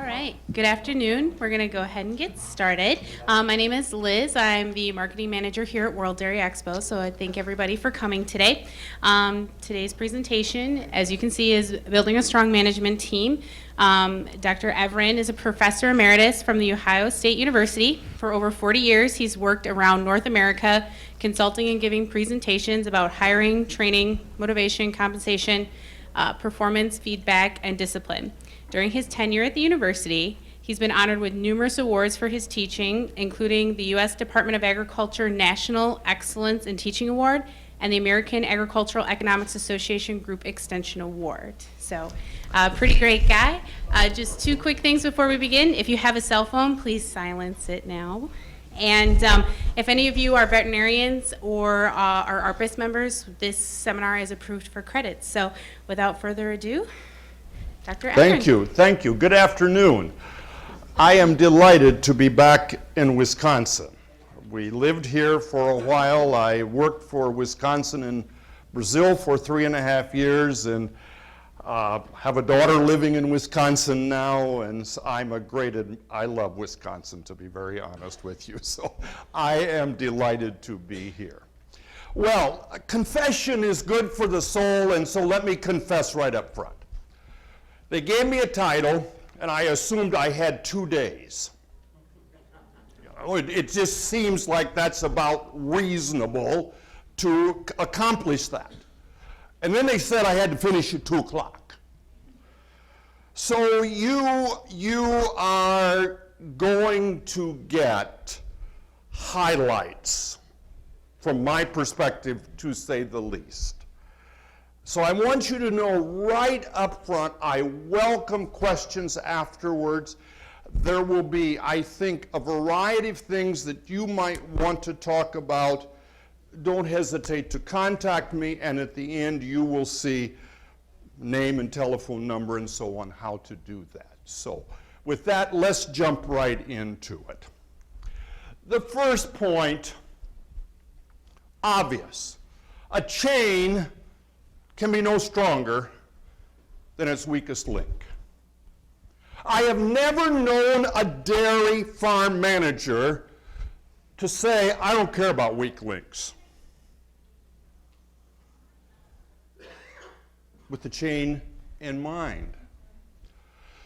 right, good afternoon. We're going to go ahead and get started. My name is Liz. I'm the marketing manager here at World Dairy Expo, so I thank everybody for coming today. Today's presentation, as you can see, is Building a Strong Management Team. Dr. Everin is a professor emeritus from The Ohio State University. For over 40 years, he's worked around North America, consulting and giving presentations about hiring, training, motivation, compensation, performance, feedback, and discipline. During his tenure at the university, he's been honored with numerous awards for his teaching, including the U.S. Department of Agriculture National Excellence in Teaching Award and the American Agricultural Economics Association Group Extension Award. So, pretty great guy. Just two quick things before we begin. If you have a cell phone, please silence it now. And if any of you are veterinarians or are ARPAS members, this seminar is approved for credits. So, without further ado, Dr. Everin. Thank you. Good afternoon. I am delighted to be back in Wisconsin. We lived here for a while. I worked for Wisconsin and Brazil for 3.5 years and have a daughter living in Wisconsin now, and I love Wisconsin, to be very honest with you, so I am delighted to be here. Well, confession is good for the soul, and so let me confess right up front. They gave me a title, and I assumed I had 2 days. It just seems like that's about reasonable to accomplish that. And then they said I had to finish at 2 o'clock. So you are going to get highlights from my perspective, to say the least. So I want you to know right up front, I welcome questions afterwards. There will be, I think, a variety of things that you might want to talk about. Don't hesitate to contact me, and at the end you will see name and telephone number and so on, how to do that. So with that, let's jump right into it. The first point, obvious. A chain can be no stronger than its weakest link. I have never known a dairy farm manager to say, I don't care about weak links, with the chain in mind.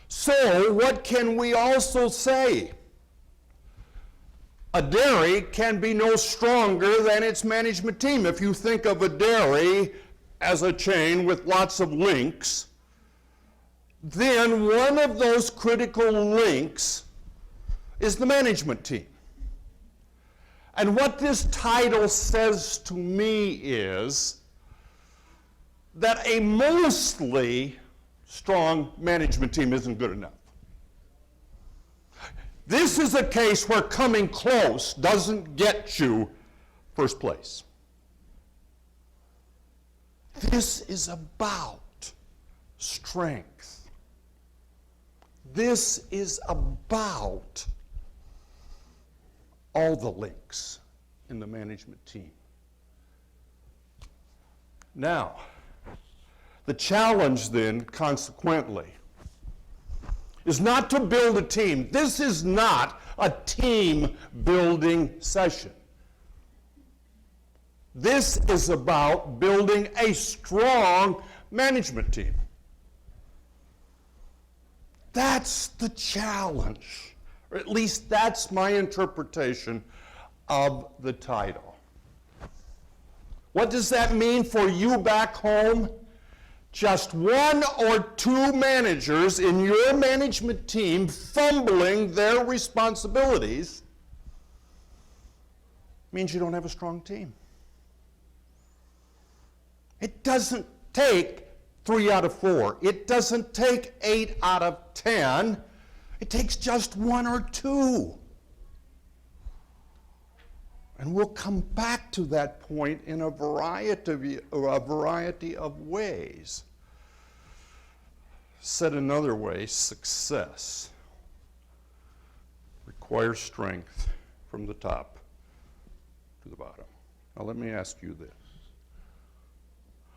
So what can we also say? A dairy can be no stronger than its management team. If you think of a dairy as a chain with lots of links, then one of those critical links is the management team. And what this title says to me is that a mostly strong management team isn't good enough. This is a case where coming close doesn't get you first place. This is about strength. This is about all the links in the management team. Now, the challenge then, consequently, is not to build a team. This is not a team building session. This is about building a strong management team. That's the challenge, or at least that's my interpretation of the title. What does that mean for you back home? Just 1 or 2 managers in your management team fumbling their responsibilities means you don't have a strong team. It doesn't take 3 out of 4. It doesn't take 8 out of 10. It takes just 1 or 2. And we'll come back to that point in a variety of ways. Said another way, success requires strength from the top to the bottom. Now let me ask you this.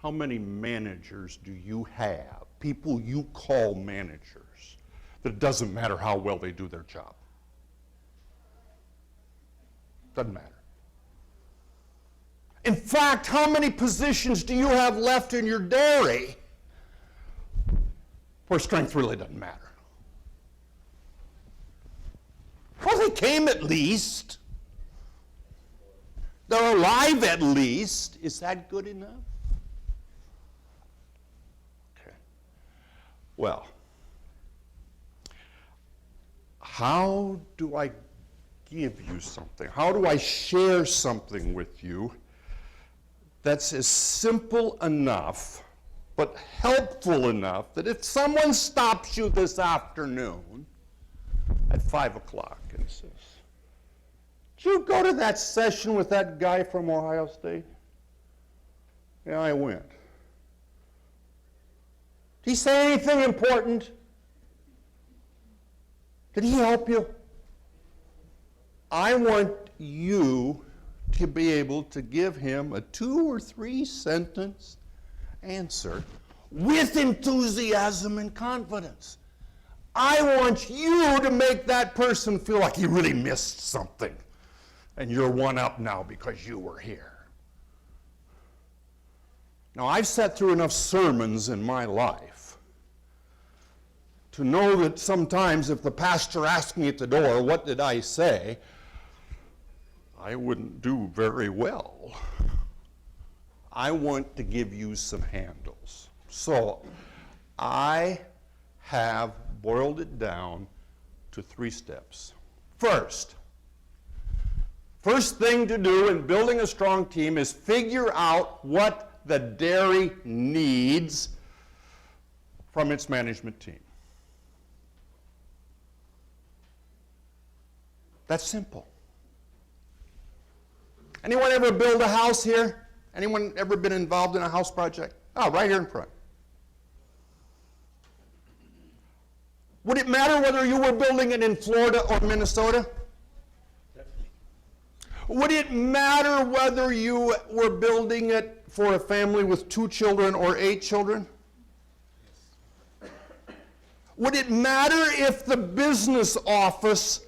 How many managers do you have, people you call managers, that it doesn't matter how well they do their job. Doesn't matter. In fact, how many positions do you have left in your dairy where strength really doesn't matter? Well, they came at least. They're alive at least. Is that good enough? Okay. Well, how do I give you something? How do I share something with you that's as simple enough but helpful enough that if someone stops you this afternoon at 5 o'clock and says, "Did you go to that session with that guy from Ohio State?" "Yeah, I went." "Did he say anything important? Did he help you?" I want you to be able to give him a 2 or 3 sentence answer with enthusiasm and confidence. I want you to make that person feel like he really missed something and you're one up now because you were here. Now, I've sat through enough sermons in my life to know that sometimes if the pastor asked me at the door, "What did I say?" I wouldn't do very well. I want to give you some handles. So I have boiled it down to 3 steps. First thing to do in building a strong team is figure out what the dairy needs from its management team. That's simple. Anyone ever build a house here? Anyone ever been involved in a house project? Oh, right here in front. Would it matter whether you were building it in Florida or Minnesota? Definitely. Would it matter whether you were building it for a family with 2 children or 8 children? Yes. Would it matter if the business office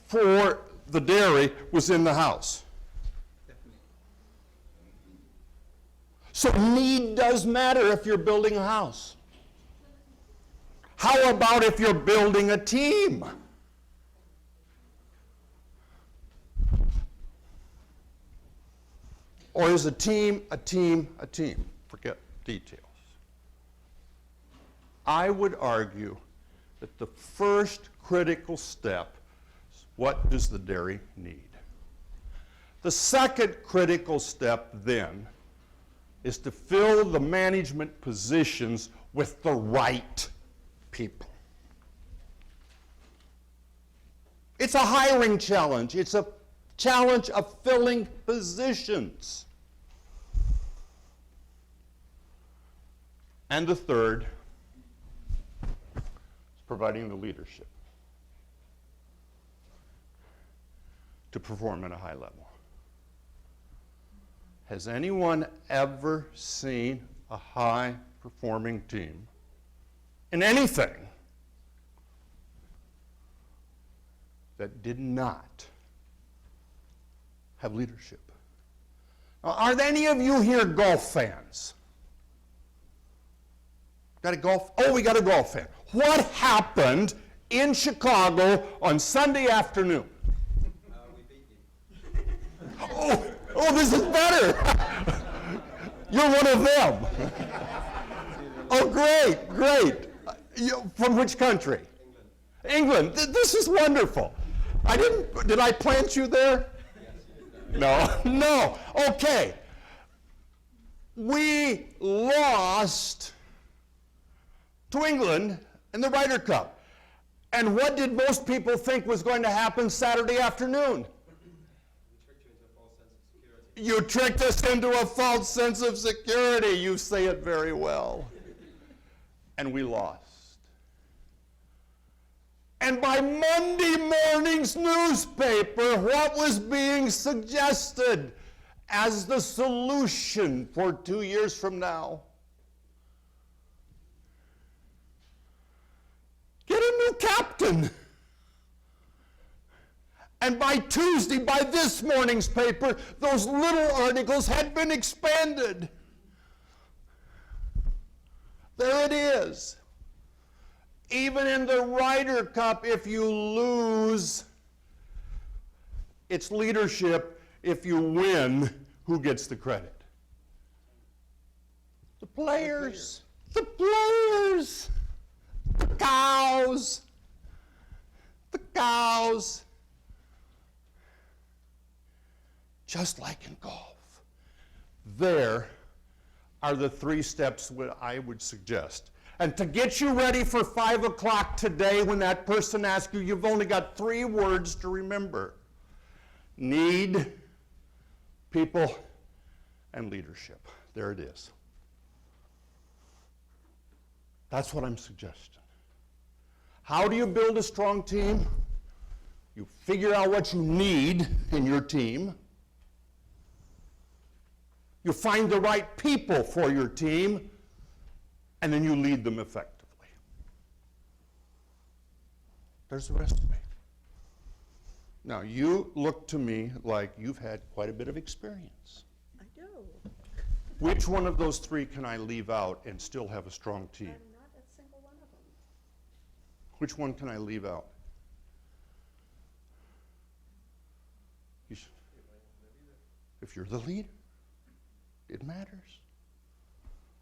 for the dairy was in the house? So need does matter if you're building a house. How about if you're building a team? Or is a team a team a team? Forget details. I would argue that the first critical step is, what does the dairy need? The second critical step then is to fill the management positions with the right people. It's a hiring challenge. It's a challenge of filling positions. And the third is providing the leadership to perform at a high level. Has anyone ever seen a high-performing team in anything that did not have leadership? Now, are there any of you here golf fans? Got a golf? Oh, we got a golf fan. What happened in Chicago on Sunday afternoon? We beat you. Oh, this is better. You're one of them. Oh, great. From which country? England. England. This is wonderful. Did I plant you there? Yes, you did. No. Okay. We lost to England in the Ryder Cup. And what did most people think was going to happen Saturday afternoon? You tricked us into a false sense of security. You say it very well. And we lost. And by Monday morning's newspaper, what was being suggested as the solution for 2 years from now? Get a new win. And by Tuesday, by this morning's paper, those little articles had been expanded. There it is. Even in the Ryder Cup, if you lose, it's leadership. If you win, who gets the credit? The players. The players. The cows. The cows. Just like in golf. There are the 3 steps I would suggest. And to get you ready for 5 o'clock today, when that person asks you, you've only got 3 words to remember. Need, people, and leadership. There it is. That's what I'm suggesting. How do you build a strong team? You figure out what you need in your team. You find the right people for your team, and then you lead them effectively. There's the recipe. Now, you look to me like you've had quite a bit of experience. I do. Which one of those 3 can I leave out and still have a strong team? I'm not a single one of them. Which one can I leave out? If you're the leader, it matters.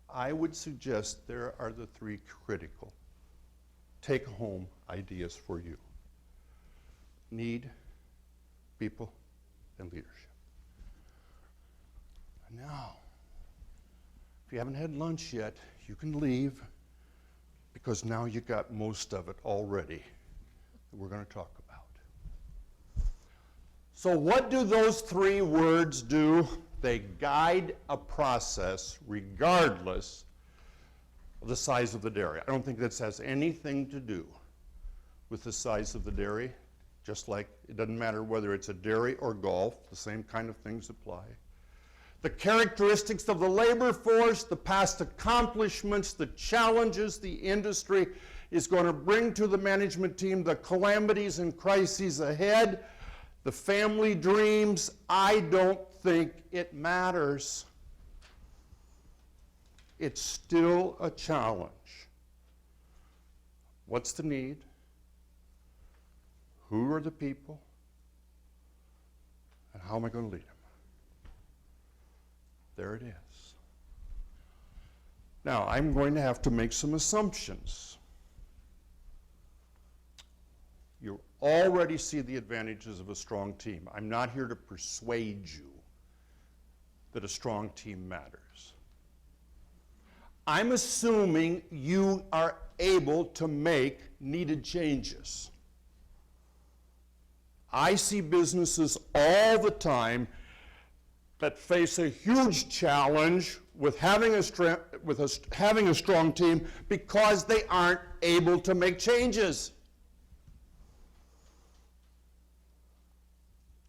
I would suggest there are the 3 critical take-home ideas for you. Need, people, and leadership. Now, if you haven't had lunch yet, you can leave, because now you got most of it already that we're going to talk about. So what do those 3 words do? They guide a process regardless of the size of the dairy. I don't think this has anything to do with the size of the dairy, just like it doesn't matter whether it's a dairy or golf, the same kind of things apply. The characteristics of the labor force, the past accomplishments, the challenges the industry is going to bring to the management team, the calamities and crises ahead, the family dreams, I don't think it matters. It's still a challenge. What's the need? Who are the people? And how am I going to lead them? There it is. Now, I'm going to have to make some assumptions. You already see the advantages of a strong team. I'm not here to persuade you that a strong team matters. I'm assuming you are able to make needed changes. I see businesses all the time that face a huge challenge with having a strong team because they aren't able to make changes.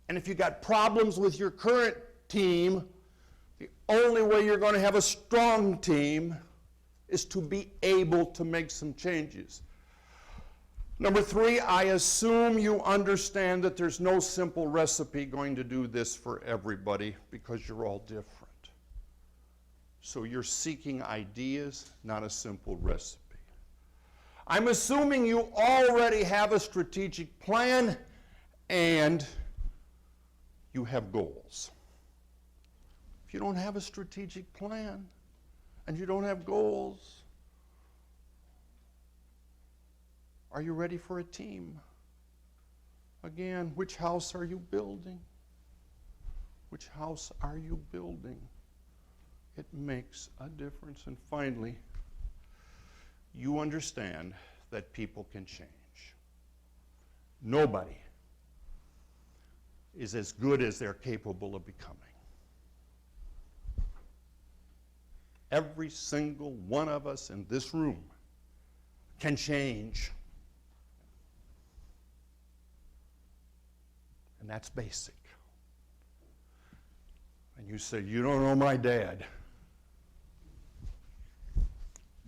And if you got problems with your current team, the only way you're going to have a strong team is to be able to make some changes. Number 3, I assume you understand that there's no simple recipe going to do this for everybody because you're all different. So you're seeking ideas, not a simple recipe. I'm assuming you already have a strategic plan and you have goals. If you don't have a strategic plan and you don't have goals, are you ready for a team? Again, which house are you building? Which house are you building? It makes a difference. And finally, you understand that people can change. Nobody is as good as they're capable of becoming. Every single one of us in this room can change. And that's basic. And you say, you don't know my dad.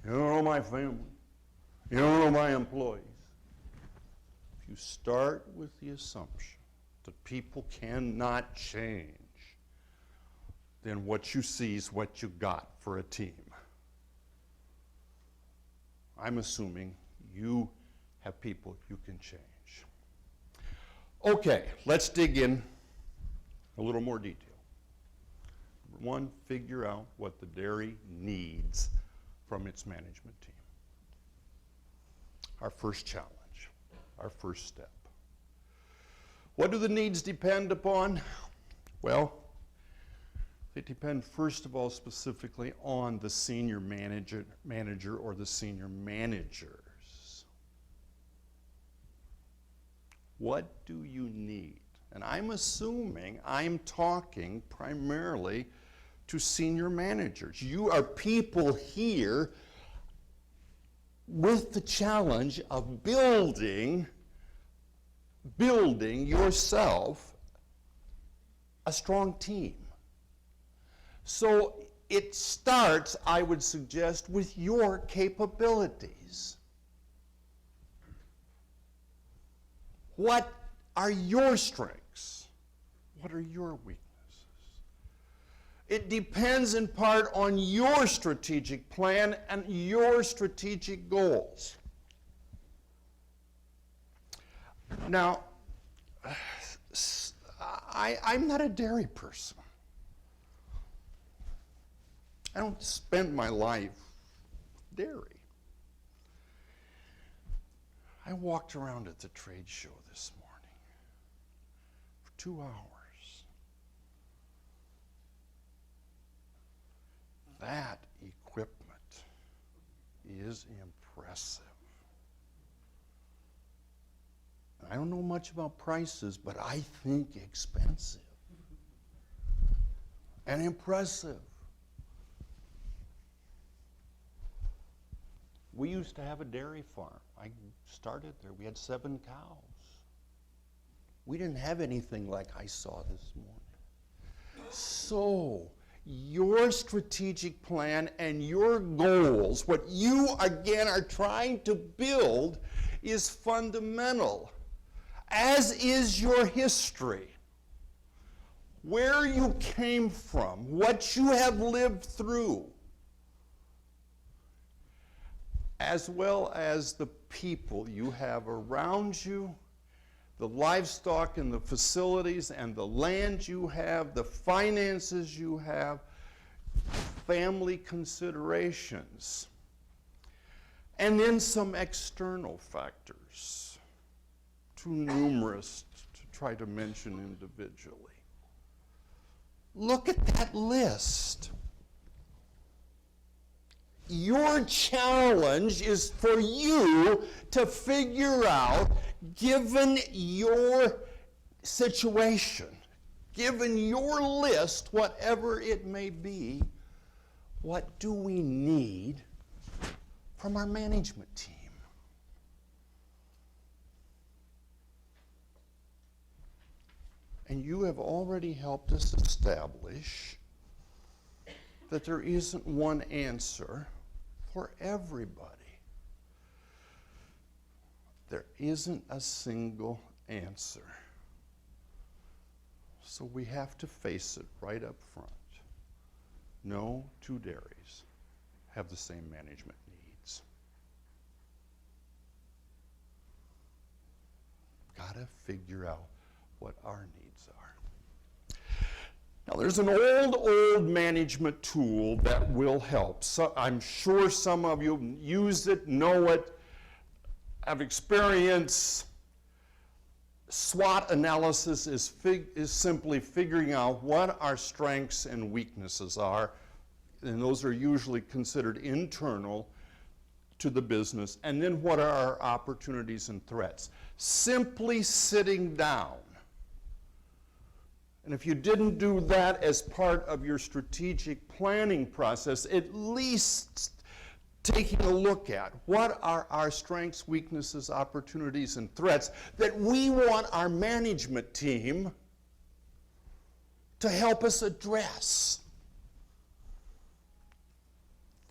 You don't know my family. You don't know my employees. you start with the assumption that people cannot change, then what you see is what you got for a team. I'm assuming you have people you can change. Okay, let's dig in a little more detail. Number one, figure out what the dairy needs from its management team. Our first challenge, our first step. What do the needs depend upon? Well, they depend first of all specifically on the senior manager or the senior managers. What do you need? And I'm assuming I'm talking primarily to senior managers. You are people here with the challenge of building yourself a strong team. So it starts, I would suggest, with your capabilities. What are your strengths? What are your weaknesses? It depends in part on your strategic plan and your strategic goals. Now, I'm not a dairy person. I don't spend my life dairy. I walked around at the trade show this morning for 2 hours. That equipment is impressive. I don't know much about prices, but I think expensive and impressive. We used to have a dairy farm. I started there. We had 7 cows. We didn't have anything like I saw this morning. So, your strategic plan and your goals, what you again are trying to build, is fundamental, as is your history. Where you came from, what you have lived through, as well as the people you have around you, the livestock and the facilities and the land you have, the finances you have, family considerations, and then some external factors, too numerous to try to mention individually. Look at that list. Your challenge is for you to figure out, given your situation, given your list, whatever it may be, what do we need from our management team? And you have already helped us establish that there isn't one answer for everybody. There isn't a single answer. So we have to face it right up front. No two dairies have the same management needs. Gotta figure out what our needs are. Now, there's an old management tool that will help. So I'm sure some of you use it, know it, have experience. SWOT analysis is simply figuring out what our strengths and weaknesses are, and those are usually considered internal to the business, and then what are our opportunities and threats. Simply sitting down. And if you didn't do that as part of your strategic planning process, at least taking a look at what are our strengths, weaknesses, opportunities, and threats that we want our management team to help us address.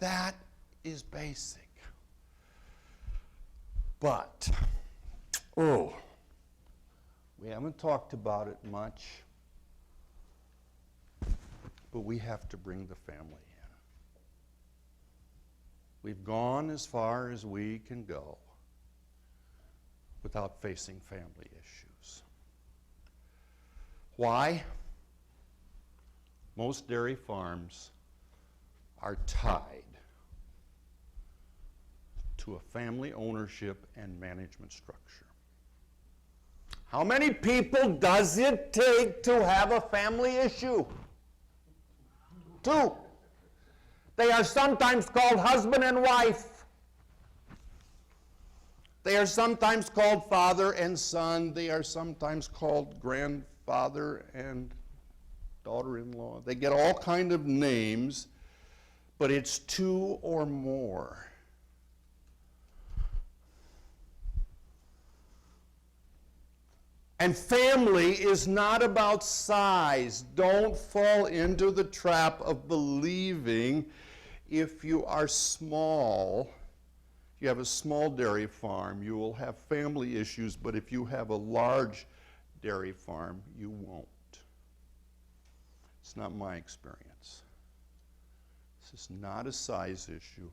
That is basic. But, We haven't talked about it much, but we have to bring the family in. We've gone as far as we can go without facing family issues. Why? Most dairy farms are tied to a family ownership and management structure. How many people does it take to have a family issue? 2. They are sometimes called husband and wife. They are sometimes called father and son. They are sometimes called grandfather and daughter-in-law. They get all kind of names, but it's 2 or more. And family is not about size. Don't fall into the trap of believing if you are small, you have a small dairy farm, you will have family issues, but if you have a large dairy farm, you won't. It's not my experience. This is not a size issue.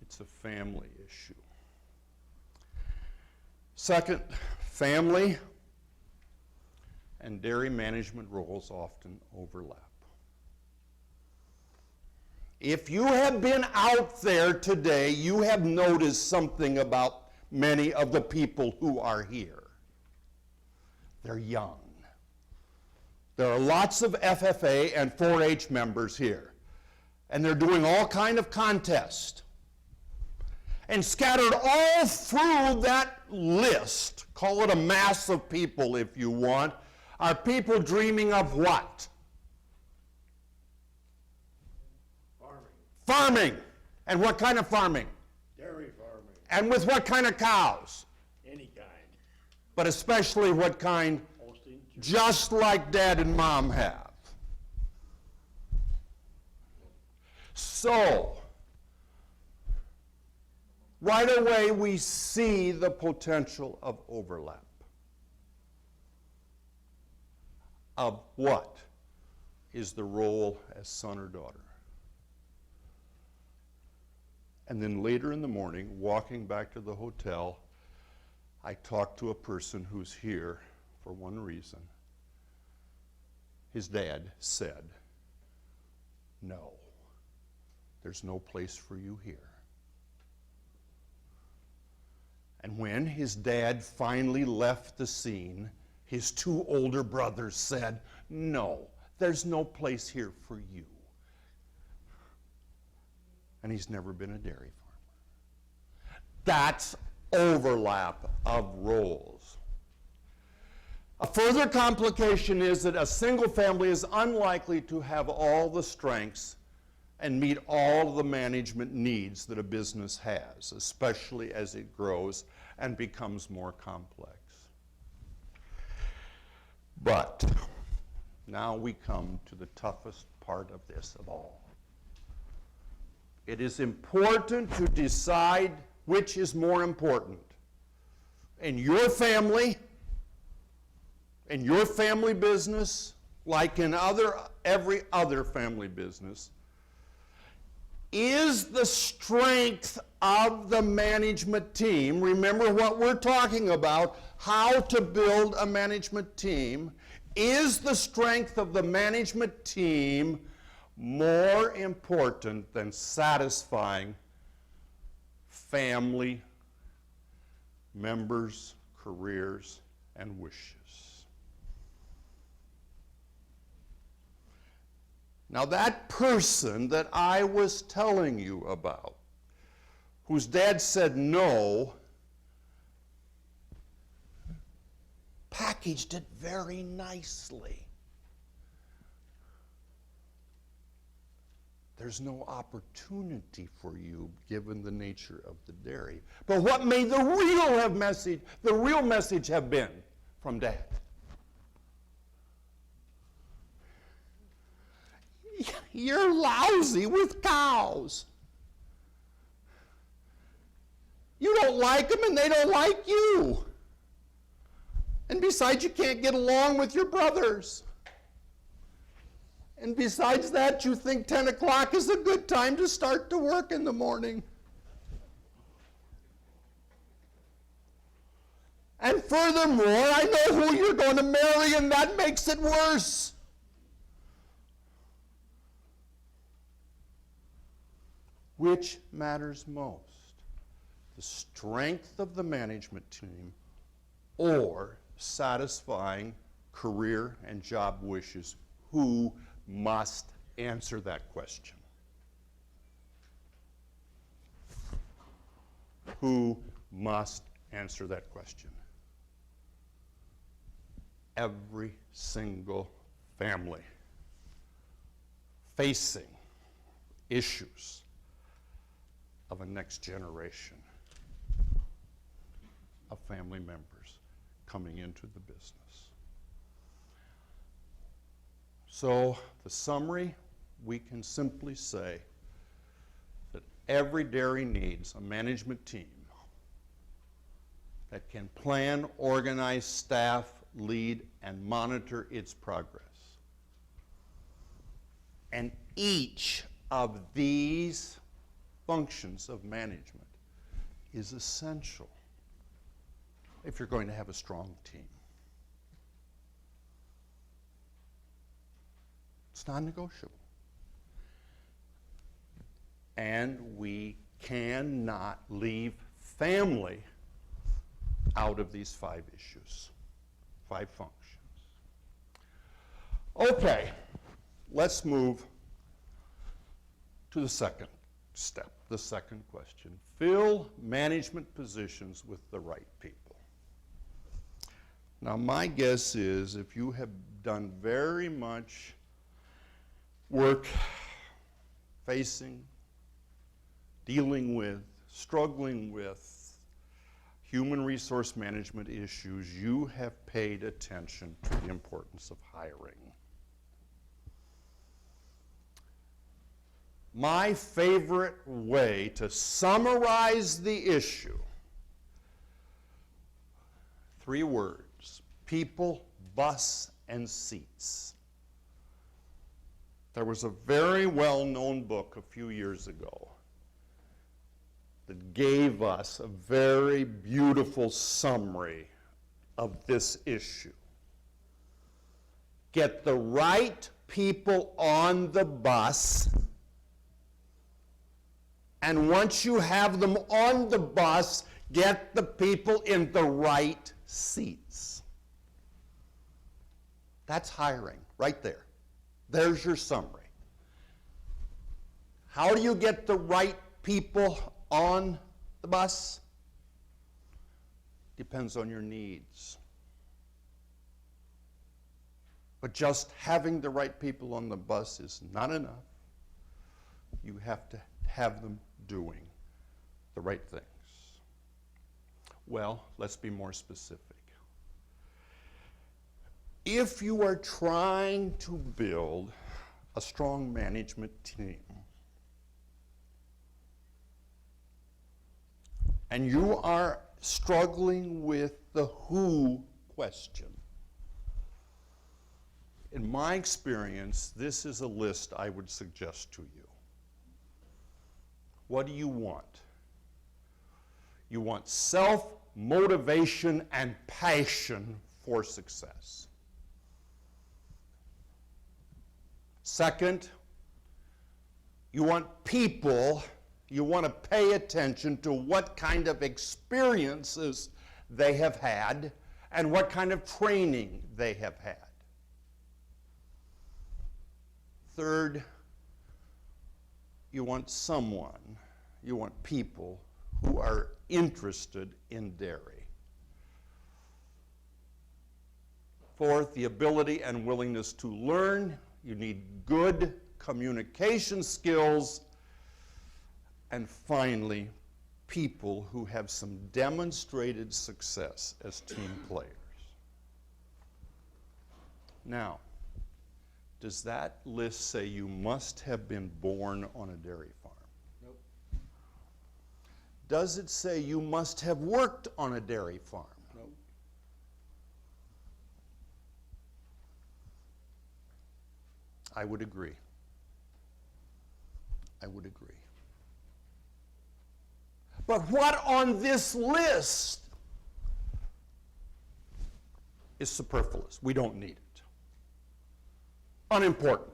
It's a family issue. Second, family and dairy management roles often overlap. If you have been out there today, you have noticed something about many of the people who are here. They're young. There are lots of FFA and 4-H members here, and they're doing all kind of contests. And scattered all through that list, call it a mass of people if you want, are people dreaming of what? Farming. And what kind of farming? Dairy farming, And with what kind of cows? any kind. But especially what kind? Holstein, Just like Dad and Mom have. So, right away we see the potential of overlap. Of what is the role as son or daughter? And then later in the morning, walking back to the hotel, I talked to a person who's here for one reason. His dad said, "No, there's no place for you here." And when his dad finally left the scene, his 2 older brothers said, "No, there's no place here for you." And he's never been a dairy farmer. That's overlap of roles. A further complication is that a single family is unlikely to have all the strengths and meet all the management needs that a business has, especially as it grows and becomes more complex. But now we come to the toughest part of this of all. It is important to decide which is more important. In your family business, like in every other family business, is the strength of the management team. Remember what we're talking about, how to build a management team. Is the strength of the management team more important than satisfying family members' careers and wishes? Now that person that I was telling you about, whose dad said no, packaged it very nicely. There's no opportunity for you given the nature of the dairy. But what may the real message have been from Dad? You're lousy with cows. You don't like them and they don't like you. And besides, you can't get along with your brothers. And besides that, you think 10 o'clock is a good time to start to work in the morning. And furthermore, I know who you're going to marry, and that makes it worse. Which matters most? The strength of the management team or satisfying career and job wishes? Who must answer that question? Who must answer that question? Every single family facing issues of a next generation of family members coming into the business. So the summary, we can simply say that every dairy needs a management team that can plan, organize, staff, lead, and monitor its progress. And each of these functions of management is essential if you're going to have a strong team. It's non-negotiable. And we cannot leave family out of these 5 issues, 5 functions. Okay, let's move to the second step, the second question. Fill management positions with the right people. Now, my guess is if you have done very much work facing, dealing with, struggling with human resource management issues, you have paid attention to the importance of hiring. My favorite way to summarize the issue, 3 words: people, bus, and seats. There was a very well-known book a few years ago that gave us a very beautiful summary of this issue. Get the right people on the bus, and once you have them on the bus, get the people in the right seats. That's hiring, right there. There's your summary. How do you get the right people on the bus? Depends on your needs. But just having the right people on the bus is not enough. You have to have them doing the right things. Well, let's be more specific. If you are trying to build a strong management team, and you are struggling with the who question, in my experience, this is a list I would suggest to you. What do you want? You want self-motivation and passion for success. Second, you want people, you want to pay attention to what kind of experiences they have had and what kind of training they have had. Third, you want people who are interested in dairy. Fourth, the ability and willingness to learn. You need good communication skills. And finally, people who have some demonstrated success as team players. Now, does that list say you must have been born on a dairy farm? Nope. Does it say you must have worked on a dairy farm? Nope. I would agree. I would agree. But what on this list is superfluous? We don't need it. Unimportant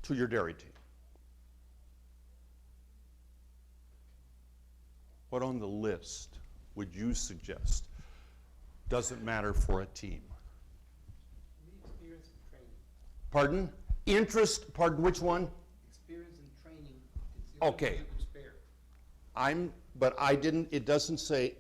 to your dairy team. What on the list would you suggest doesn't matter for a team? Experience and training. Pardon? Interest, pardon, which one? Experience and training. It's the only Okay. thing you could spare. But it doesn't say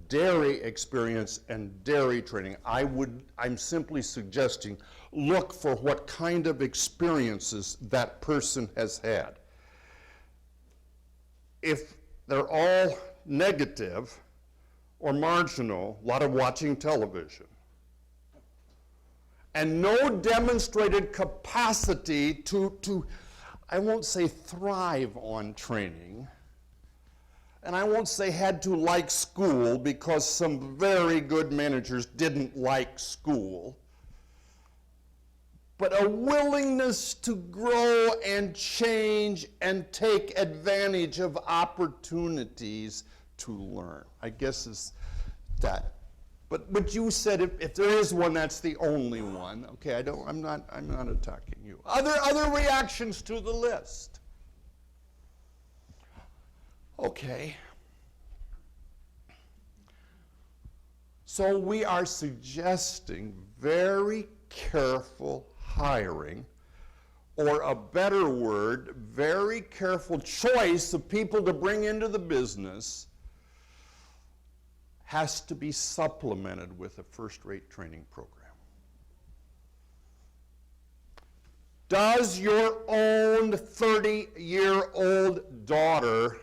dairy experience and dairy training. I'm simply suggesting, look for what kind of experiences that person has had. If they're all negative or marginal, a lot of watching television, and no demonstrated capacity to, I won't say thrive on training, and I won't say had to like school, because some very good managers didn't like school, but a willingness to grow and change and take advantage of opportunities to learn. I guess is that. But you said if there is one, that's the only one. Okay, I'm not attacking you. Other reactions to the list. Okay. So we are suggesting very careful hiring, or a better word, very careful choice of people to bring into the business has to be supplemented with a first-rate training program. Does your own 30-year-old daughter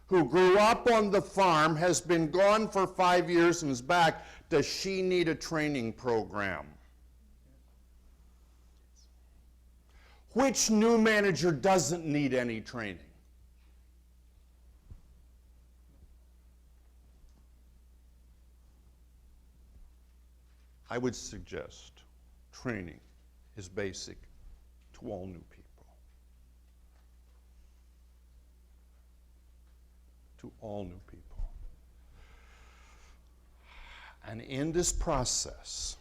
who grew up on the farm, has been gone for 5 years and is back, does she need a training program? Which new manager doesn't need any training? I would suggest training is basic to all new people. To all new people. And in this process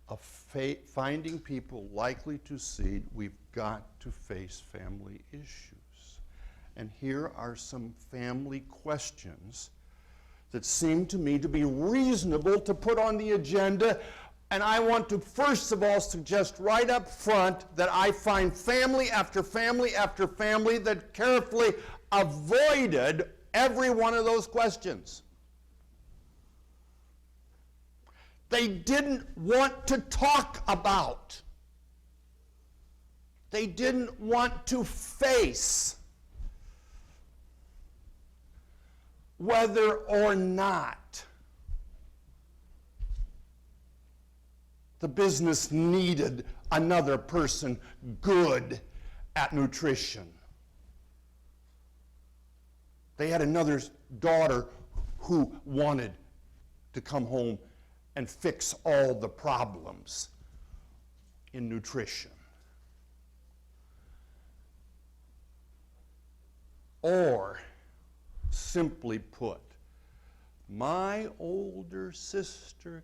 of finding people likely to succeed, we've got to face family issues. And here are some family questions that seem to me to be reasonable to put on the agenda. And I want to first of all suggest right up front that I find family after family after family that carefully avoided every one of those questions. They didn't want to talk about. They didn't want to face whether or not the business needed another person good at nutrition. They had another daughter who wanted to come home and fix all the problems in nutrition. Or, simply put, my older sister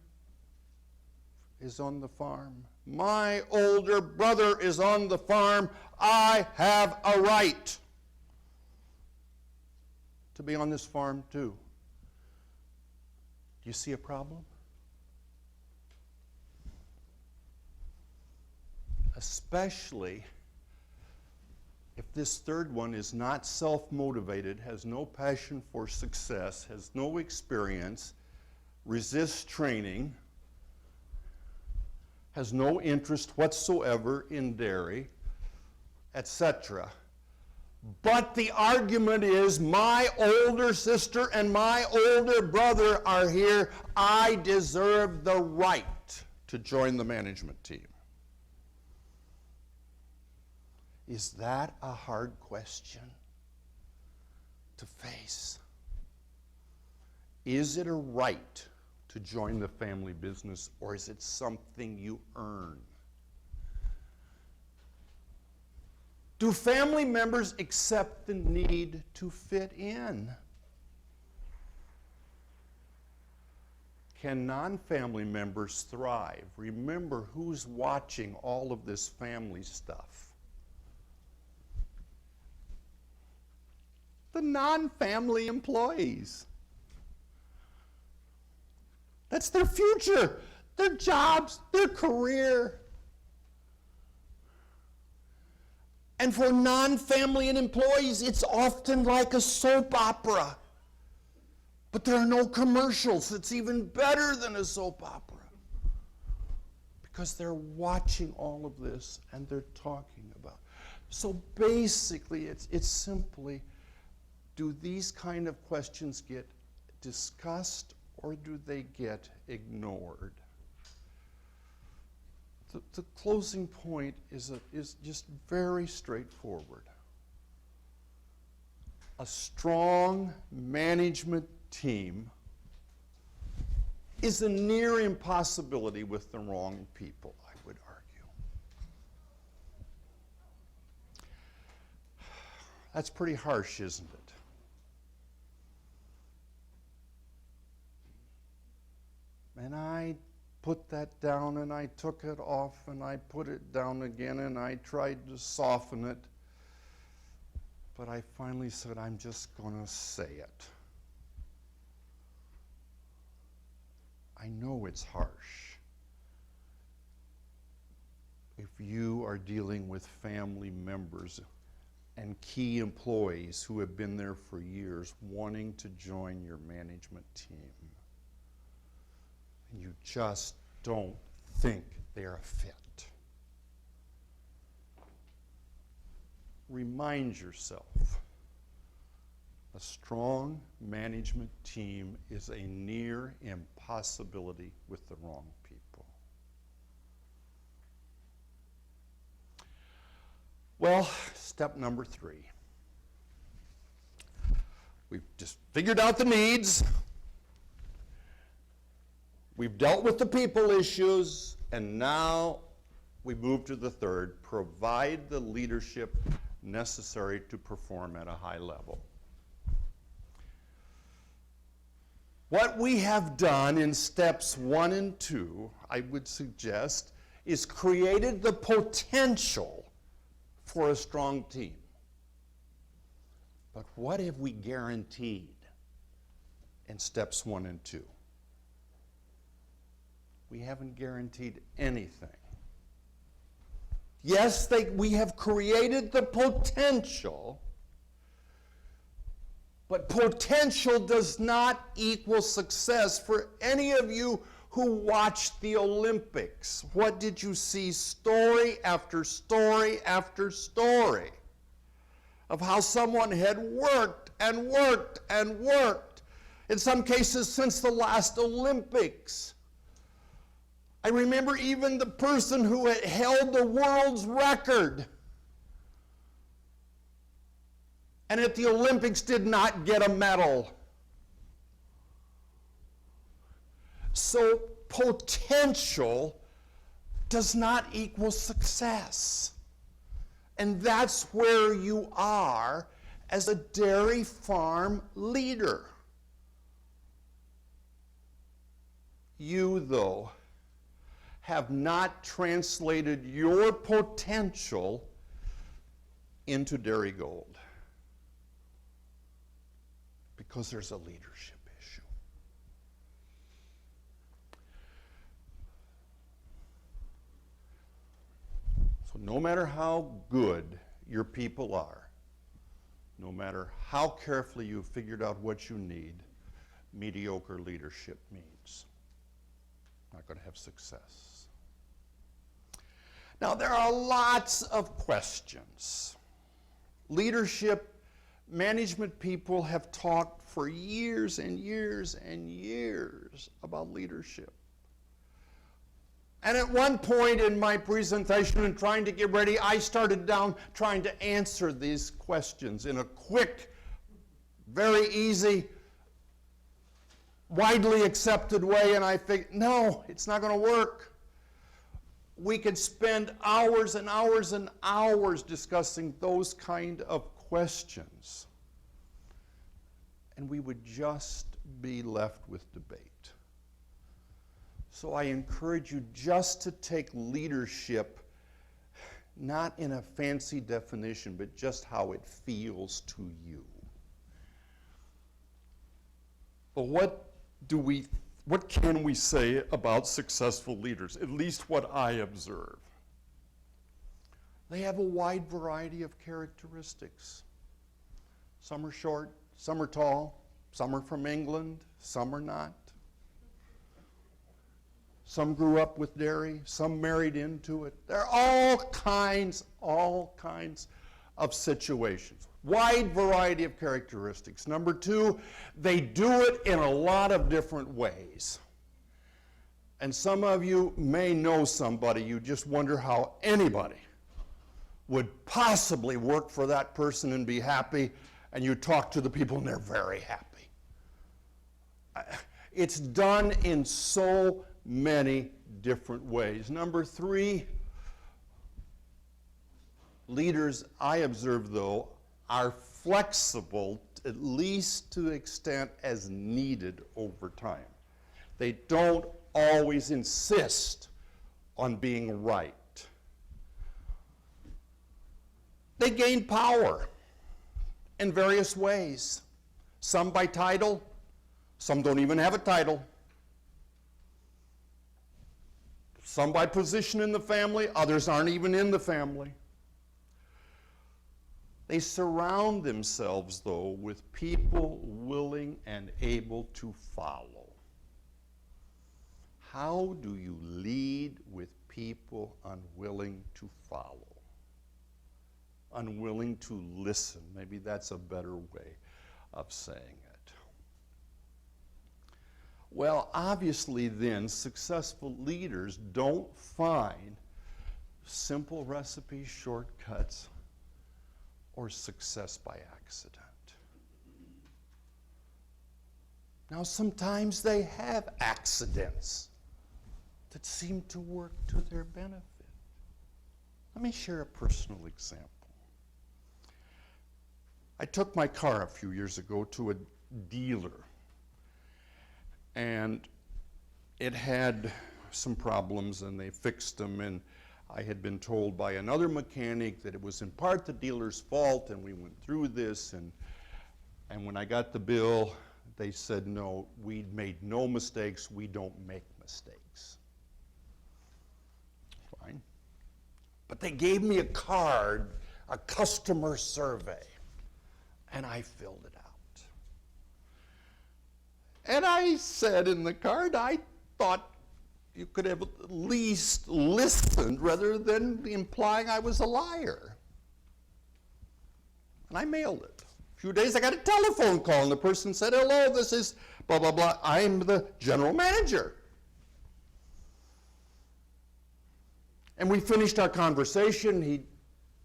is on the farm. My older brother is on the farm. I have a right to be on this farm too. Do you see a problem? Especially if this third one is not self-motivated, has no passion for success, has no experience, resists training, has no interest whatsoever in dairy, etc. But the argument is, my older sister and my older brother are here. I deserve the right to join the management team. Is that a hard question to face? Is it a right to join the family business, or is it something you earn? Do family members accept the need to fit in? Can non-family members thrive? Remember who's watching all of this family stuff. The non-family employees. That's their future, their jobs, their career. And for non-family and employees, it's often like a soap opera. But there are no commercials. It's even better than a soap opera. Because they're watching all of this and they're talking about it. So basically, it's simply, do these kind of questions get discussed or do they get ignored? The closing point is just very straightforward. A strong management team is a near impossibility with the wrong people, I would argue. That's pretty harsh, isn't it? And I put that down and I took it off and I put it down again and I tried to soften it. But I finally said, I'm just going to say it. I know it's harsh. If you are dealing with family members and key employees who have been there for years wanting to join your management team, and you just don't think they're a fit, remind yourself, a strong management team is a near impossibility with the wrong people. Well, step number 3. We've just figured out the needs. We've dealt with the people issues, and now we move to the third, provide the leadership necessary to perform at a high level. What we have done in steps 1 and 2, I would suggest, is created the potential for a strong team. But what have we guaranteed in steps 1 and 2? We haven't guaranteed anything. Yes, we have created the potential, but potential does not equal success. For any of you who watched the Olympics, what did you see? Story after story after story of how someone had worked and worked and worked, in some cases since the last Olympics. I remember even the person who had held the world's record and at the Olympics did not get a medal. So potential does not equal success. And that's where you are as a dairy farm leader. You, though, have not translated your potential into Dairy Gold because there's a leadership issue. So no matter how good your people are, no matter how carefully you've figured out what you need, mediocre leadership means not going to have success. Now, there are lots of questions. Leadership, management people have talked for years and years and years about leadership. And at one point in my presentation and trying to get ready, I started down trying to answer these questions in a quick, very easy, widely accepted way, and I figured, no, it's not going to work. We could spend hours and hours and hours discussing those kind of questions. And we would just be left with debate. So I encourage you just to take leadership, not in a fancy definition, but just how it feels to you. But what can we say about successful leaders, at least what I observe? They have a wide variety of characteristics. Some are short, some are tall, some are from England, some are not. Some grew up with dairy, some married into it. There are all kinds of situations. Wide variety of characteristics. Number two, they do it in a lot of different ways. And some of you may know somebody, you just wonder how anybody would possibly work for that person and be happy, and you talk to the people and they're very happy. It's done in so many different ways. Number three, leaders, I observe though, are flexible, at least to the extent as needed over time. They don't always insist on being right. They gain power in various ways. Some by title, some don't even have a title. Some by position in the family, others aren't even in the family. They surround themselves, though, with people willing and able to follow. How do you lead with people unwilling to follow? Unwilling to listen. Maybe that's a better way of saying it. Well, obviously then, successful leaders don't find simple recipes, shortcuts, or success by accident. Now, sometimes they have accidents that seem to work to their benefit. Let me share a personal example. I took my car a few years ago to a dealer, and it had some problems, and they fixed them, and I had been told by another mechanic that it was in part the dealer's fault, and we went through this, and when I got the bill, they said, no, we made no mistakes, we don't make mistakes. Fine. But they gave me a card, a customer survey, and I filled it out. And I said in the card, I thought you could have at least listened rather than implying I was a liar. And I mailed it. A few days I got a telephone call and the person said, hello, this is blah, blah, blah. I'm the general manager. And we finished our conversation. He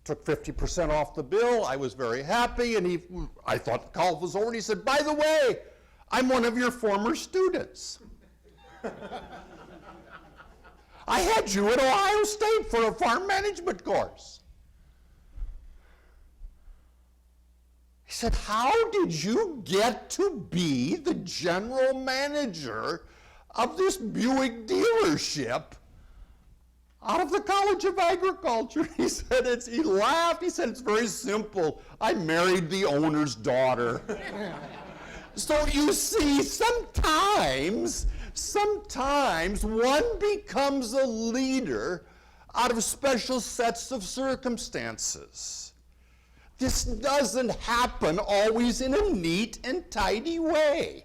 took 50% off the bill. I was very happy, and I thought the call was over. And he said, by the way, I'm one of your former students. I had you at Ohio State for a farm management course. He said, how did you get to be the general manager of this Buick dealership out of the College of Agriculture? He laughed. He said, it's very simple. I married the owner's daughter. So you see, sometimes one becomes a leader out of special sets of circumstances. This doesn't happen always in a neat and tidy way.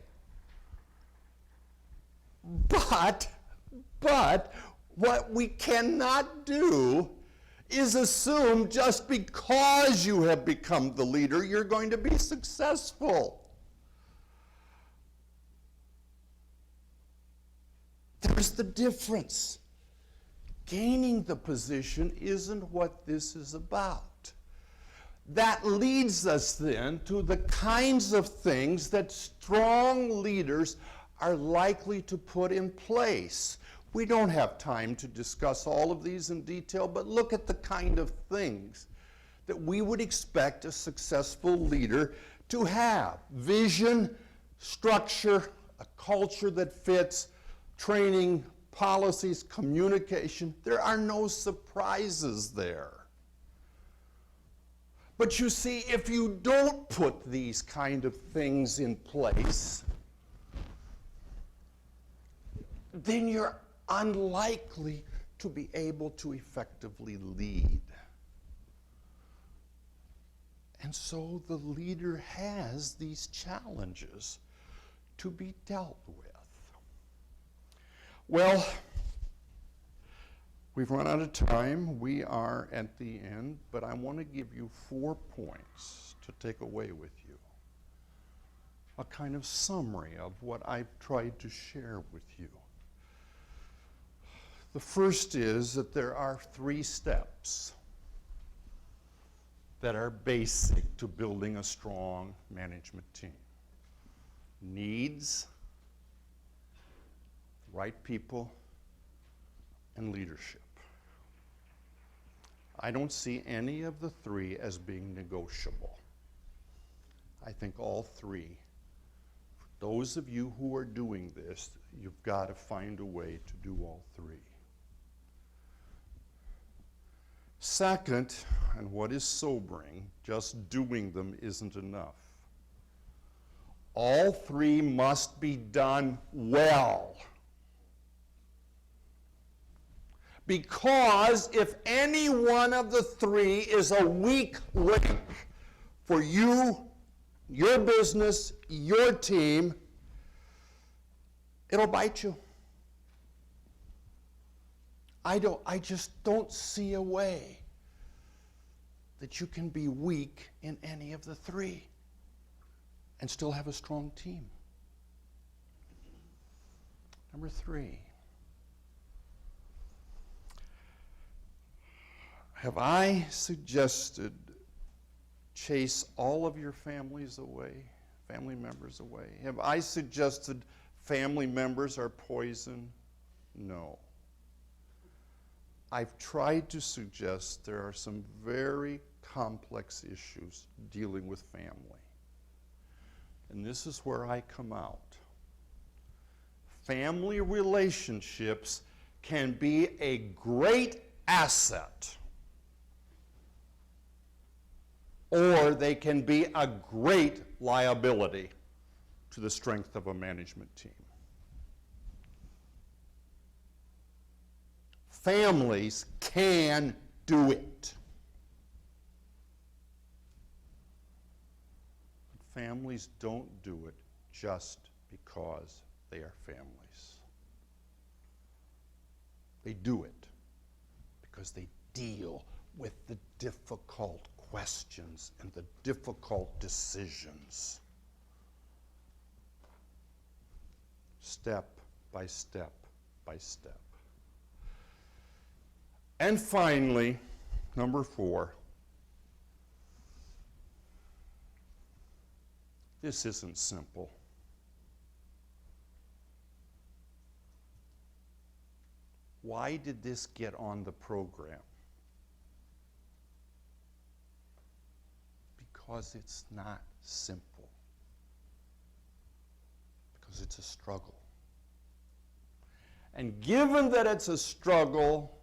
But what we cannot do is assume just because you have become the leader, you're going to be successful. There's the difference. Gaining the position isn't what this is about. That leads us then to the kinds of things that strong leaders are likely to put in place We don't have time to discuss all of these in detail, but look at the kind of things that we would expect a successful leader to have. Vision, structure, a culture that fits, training, policies, communication. There are no surprises there. But you see, if you don't put these kind of things in place, then you're unlikely to be able to effectively lead. And so the leader has these challenges to be dealt with. Well, we've run out of time. We are at the end, but I want to give you 4 points to take away with you. A kind of summary of what I've tried to share with you. The first is that there are 3 steps that are basic to building a strong management team. Needs, right people, and leadership. I don't see any of the 3 as being negotiable. I think all 3, for those of you who are doing this, you've got to find a way to do all 3. Second, and what is sobering, just doing them isn't enough. All 3 must be done well. Because if any one of the 3 is a weak link for you, your business, your team, it'll bite you. I just don't see a way that you can be weak in any of the 3 and still have a strong team. Number 3. Have I suggested chase all of your families away, family members away? Have I suggested family members are poison? No. I've tried to suggest there are some very complex issues dealing with family. And this is where I come out. Family relationships can be a great asset, or they can be a great liability to the strength of a management team. Families can do it. But families don't do it just because they are families. They do it because they deal with the difficult questions and the difficult decisions. Step by step by step. And finally, number 4, this isn't simple. Why did this get on the program? Because it's not simple. Because it's a struggle. And given that it's a struggle,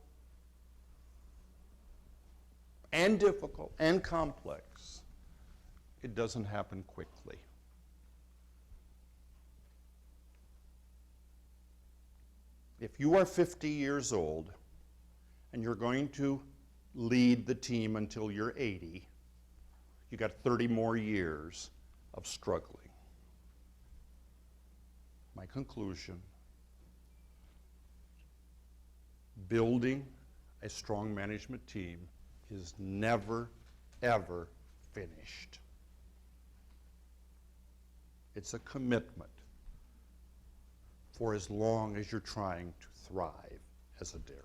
and difficult and complex, it doesn't happen quickly. If you are 50 years old and you're going to lead the team until you're 80, you got 30 more years of struggling. My conclusion, building a strong management team is never, ever finished. It's a commitment for as long as you're trying to thrive as a dairy.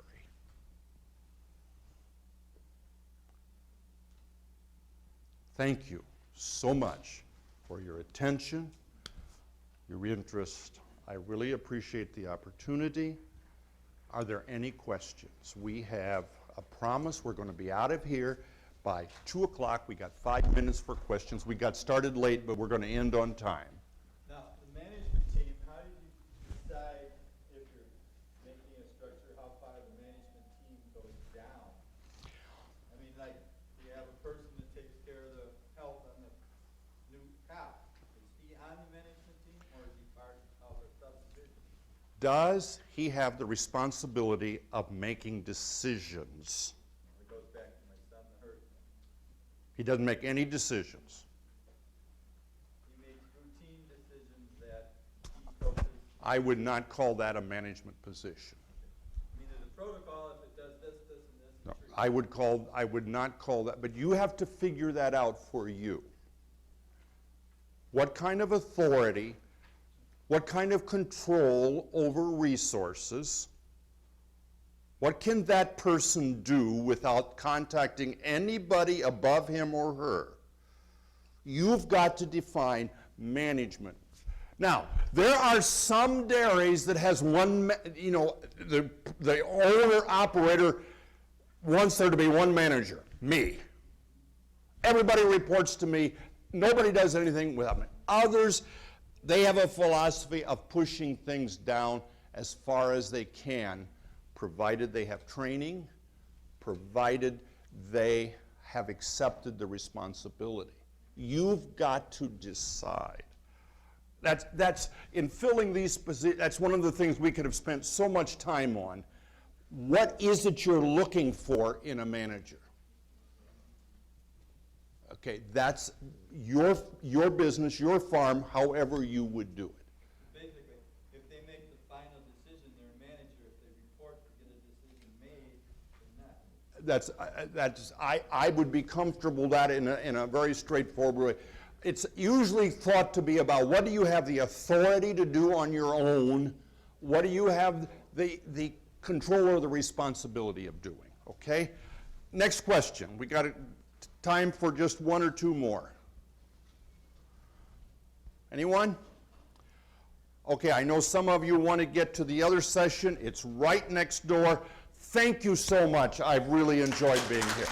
Thank you so much for your attention, your interest. I really appreciate the opportunity. Are there any questions? We have a promise, we're going to be out of here by 2 o'clock. We got 5 minutes for questions. We got started late, but we're going to end on time. Now, the management team, how did you decide if you're making a structure, how far the management team goes down? I mean, like, you have a person that takes care of the health on the new cop. Is he on the management team, or is he part of a subdivision? Does he have the responsibility of making decisions? It goes back to my son, the hurt. He doesn't make any decisions. He makes routine decisions that he coaches. I would not call that a management position. I mean, there's a protocol if it does this, this, and this. No, it's I would not call that, but you have to figure that out for you. What kind of authority, what kind of control over resources, what can that person do without contacting anybody above him or her? You've got to define management. Now, there are some dairies that has one, the owner operator wants there to be one manager, me. Everybody reports to me. Nobody does anything without me. Others, they have a philosophy of pushing things down as far as they can, provided they have training, provided they have accepted the responsibility. You've got to decide. That's in filling these positions, that's one of the things we could have spent so much time on. What is it you're looking for in a manager? Okay, that's your business, your farm, however you would do it. Basically, if they make the final decision, they're a manager. If they report to get a decision made, they're not. I would be comfortable that in a very straightforward way. It's usually thought to be about what do you have the authority to do on your own, what do you have the control or the responsibility of doing, okay? Next question. We got time for just one or two more. Anyone? Okay, I know some of you want to get to the other session. It's right next door. Thank you so much. I've really enjoyed being here.